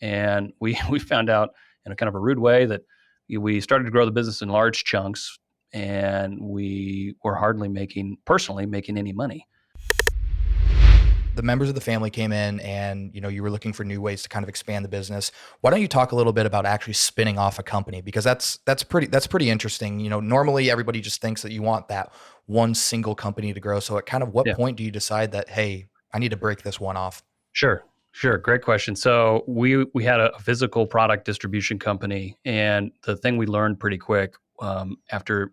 And we found out in a kind of a rude way that we started to grow the business in large chunks, and we were hardly personally making any money. The members of the family came in and, you were looking for new ways to kind of expand the business. Why don't you talk a little bit about actually spinning off a company? Because that's pretty interesting. Normally everybody just thinks that you want that one single company to grow. So at kind of what Yeah. point do you decide that, hey, I need to break this one off? Sure. Sure. Great question. So we had a physical product distribution company, and the thing we learned pretty quick after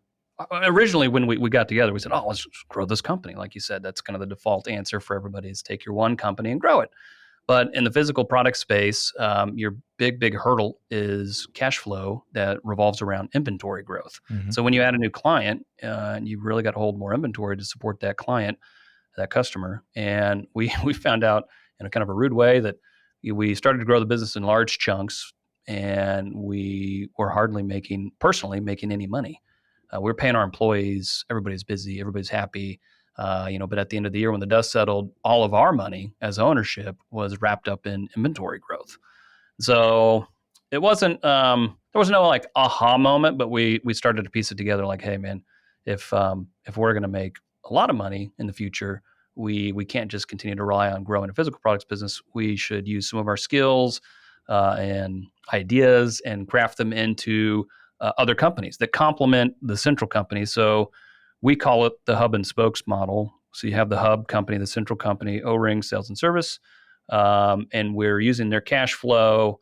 originally when we got together, we said, "Oh, let's just grow this company." Like you said, that's kind of the default answer for everybody is take your one company and grow it. But in the physical product space, your big hurdle is cash flow that revolves around inventory growth. Hmm. So when you add a new client, you really got to hold more inventory to support that client, that customer. And we found out in a kind of a rude way that we started to grow the business in large chunks, and we were hardly personally making any money. We were paying our employees. Everybody's busy. Everybody's happy. But at the end of the year, when the dust settled, all of our money as ownership was wrapped up in inventory growth. So it wasn't. There was no like aha moment, but we started to piece it together. Like, hey, man, if we're going to make a lot of money in the future, we can't just continue to rely on growing a physical products business. We should use some of our skills and ideas and craft them into other companies that complement the central company. So we call it the hub and spokes model. So you have the hub company, the central company, O-Ring Sales and Service, and we're using their cash flow.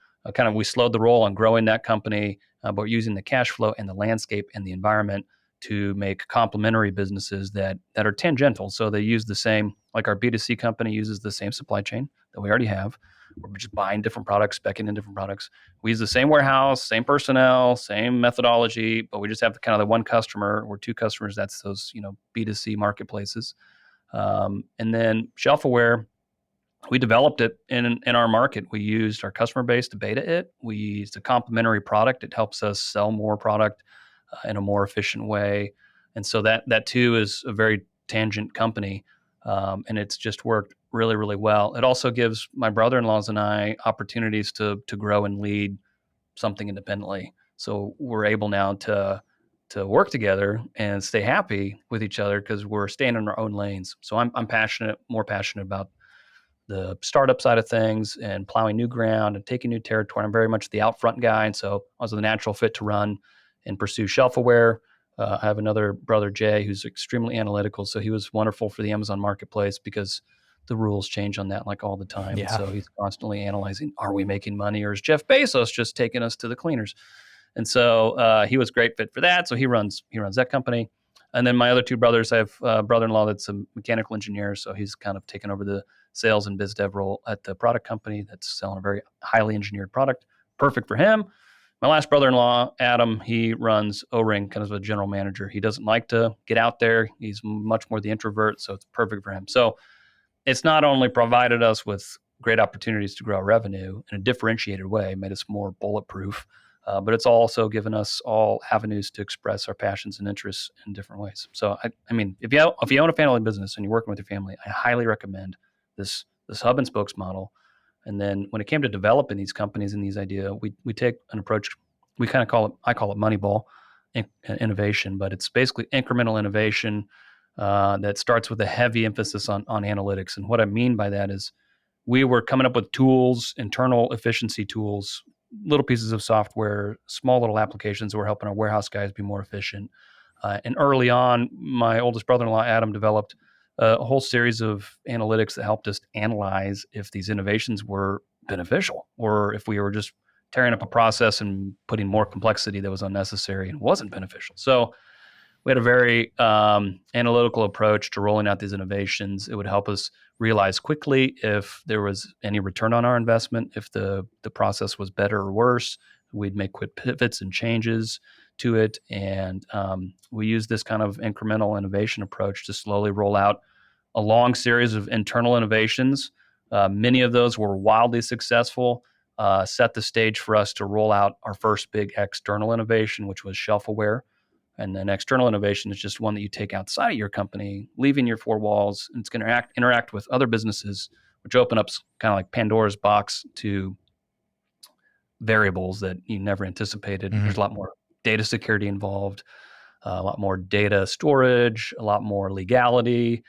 We slowed the roll on growing that company, but we're using the cash flow and the landscape and the environment to make complementary businesses that are tangential. So they use the same, like our B2C company uses the same supply chain that we already have. We're just buying different products, speccing in different products. We use the same warehouse, same personnel, same methodology, but we just have kind of the one customer or two customers. That's those B2C marketplaces. And then shelf-aware, we developed it in our market. We used our customer base to beta it. We used a complementary product. It helps us sell more product in a more efficient way. And so that too is a very tangent company, and it's just worked really, really well. It also gives my brother-in-laws and I opportunities to grow and lead something independently. So we're able now to work together and stay happy with each other because we're staying in our own lanes. So I'm more passionate about the startup side of things and plowing new ground and taking new territory. I'm very much the out front guy, and so I was the natural fit to run and pursue shelf-aware. I have another brother, Jay, who's extremely analytical, so he was wonderful for the Amazon Marketplace because the rules change on that like all the time. And Yeah. so he's constantly analyzing, are we making money, or is Jeff Bezos just taking us to the cleaners? And so he was a great fit for that. So he runs that company. And then my other two brothers, I have a brother-in-law that's a mechanical engineer, so he's kind of taken over the sales and biz dev role at the product company that's selling a very highly engineered product. Perfect for him. My last brother-in-law, Adam, he runs O-Ring, kind of a general manager. He doesn't like to get out there. He's much more the introvert, so it's perfect for him. So it's not only provided us with great opportunities to grow revenue in a differentiated way, made us more bulletproof, but it's also given us all avenues to express our passions and interests in different ways. So, I mean, if you own a family business and you're working with your family, I highly recommend this hub and spokes model. And then when it came to developing these companies and these ideas, we take an approach. We kind of I call it Moneyball innovation, but it's basically incremental innovation that starts with a heavy emphasis on analytics. And what I mean by that is we were coming up with tools, internal efficiency tools, little pieces of software, small little applications that were helping our warehouse guys be more efficient. And early on, my oldest brother-in-law, Adam, developed a whole series of analytics that helped us analyze if these innovations were beneficial or if we were just tearing up a process and putting more complexity that was unnecessary and wasn't beneficial. So we had a very analytical approach to rolling out these innovations. It would help us realize quickly if there was any return on our investment, if the process was better or worse. We'd make quick pivots and changes to it. And we use this kind of incremental innovation approach to slowly roll out a long series of internal innovations. Many of those were wildly successful, set the stage for us to roll out our first big external innovation, which was shelf-aware. And then external innovation is just one that you take outside of your company, leaving your four walls, and it's going to interact with other businesses, which open up kind of like Pandora's box to variables that you never anticipated. Mhm. There's a lot more data security involved, a lot more data storage, a lot more legality.